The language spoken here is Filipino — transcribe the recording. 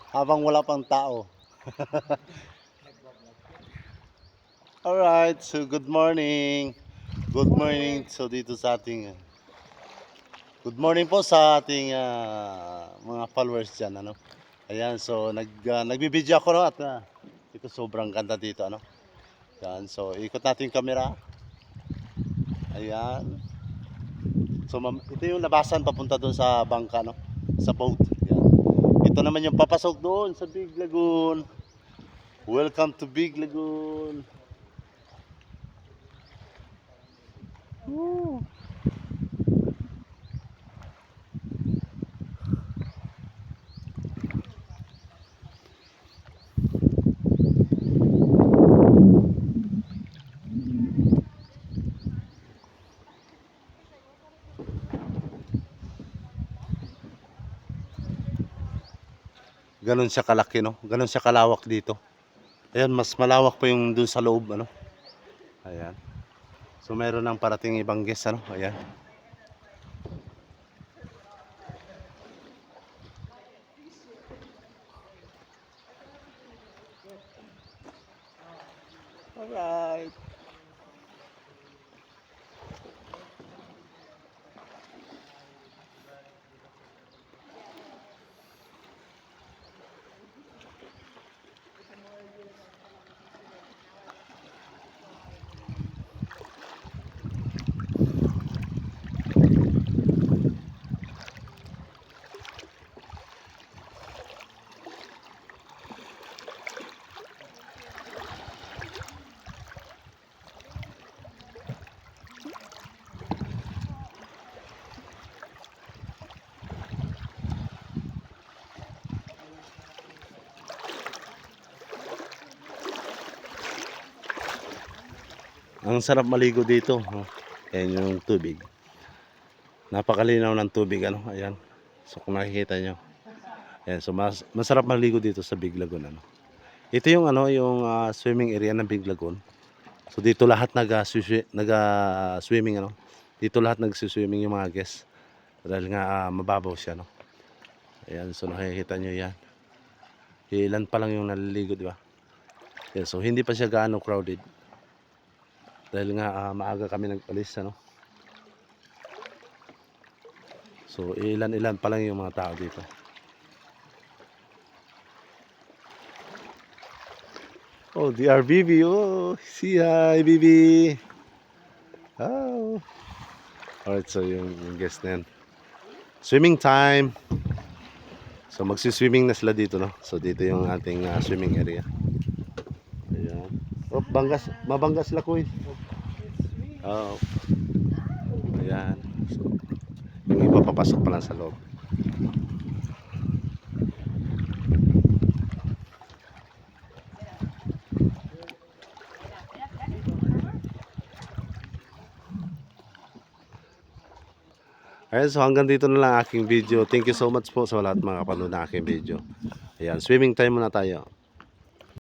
habang wala pang tao. Alright, so good morning. Good morning so dito sa ating good morning po sa ating mga followers dyan, ano. Ayan, so nagbibideo ako, no, at ito sobrang ganda dito, ano. Ayan, so ikot natin yung camera. Ayan. So ito yung labasan papunta doon sa bangka, no, sa boat. Ayan. Ito naman yung papasok doon sa Big Lagoon. Welcome to Big Lagoon. Woo. Ganon siya kalaki, no? Ganon siya kalawak dito. Ayan, mas malawak pa yung doon sa loob, ano? Ayan. So mayroon ng parating ibang guest, ano? Ayan. Alright. Ang sarap maligo dito. Ayan yung tubig. Napakalinaw ng tubig, ano? Ayan. So kung nakikita nyo. Ayan, so masarap maligo dito sa Big Lagoon, ano? Ito yung ano, yung swimming area ng Big Lagoon. So dito lahat nag-swimming, ano? Dito lahat nag-swimming yung mga guests. Dahil nga mababaw siya, no? Ayan, so nakikita nyo yan. Ilan pa lang yung naliligo, di ba? Ayan, so hindi pa siya gaano crowded. Dahil nga maaga kami nag-alis, ano? So ilan-ilan pa lang yung mga tao dito. Oh, dear Bibi. Oh, see hi, Bibi. Oh. Alright, so yung guest na yan. Swimming time. So magsi-swimming na sila dito, no? So dito yung ating swimming area. Ayan. Oh, mabanggas sila, kuy. Oh. Ayan. So yung iba papasok pa lang sa loob. Ayan, so hanggang dito na lang aking video. Thank you so much po sa lahat mga kapanood ng aking video. Ayan, swimming time muna tayo.